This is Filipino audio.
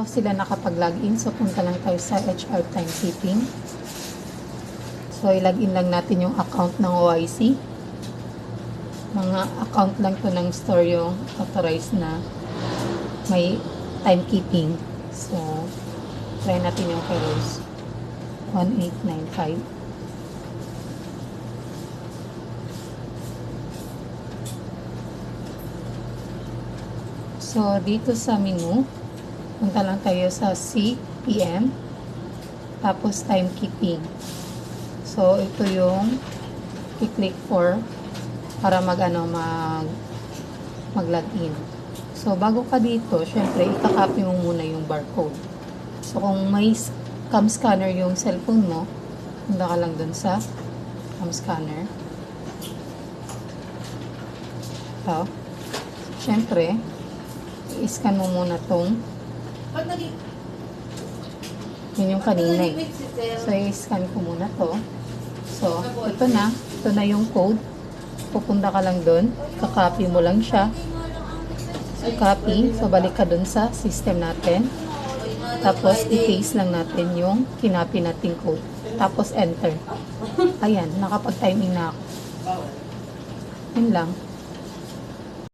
sila nakapag-login. So, punta lang tayo sa HR Timekeeping. So, i-login lang natin yung account ng OIC. Mga account lang to ng store yung authorized na may timekeeping. So, try natin yung kay Rose. 1895. So, dito sa menu, punta lang tayo sa CPM, tapos timekeeping. So, ito yung i-click for para mag-login. So, bago ka dito, syempre, ikakopy mo muna yung barcode. So, kung may cam scanner yung cellphone mo, punta ka lang dun sa cam scanner. So, syempre, i-scan mo muna tong yun yung kanina eh. So, i-scan ko muna to. So, ito na yung code. Pupunta ka lang dun, kakopy mo lang siya. So, copy. So, balik ka dun sa system natin. Tapos, i-paste lang natin yung kinopy nating code. Tapos, enter. Ayan, nakapag-timing na ako. Yun lang.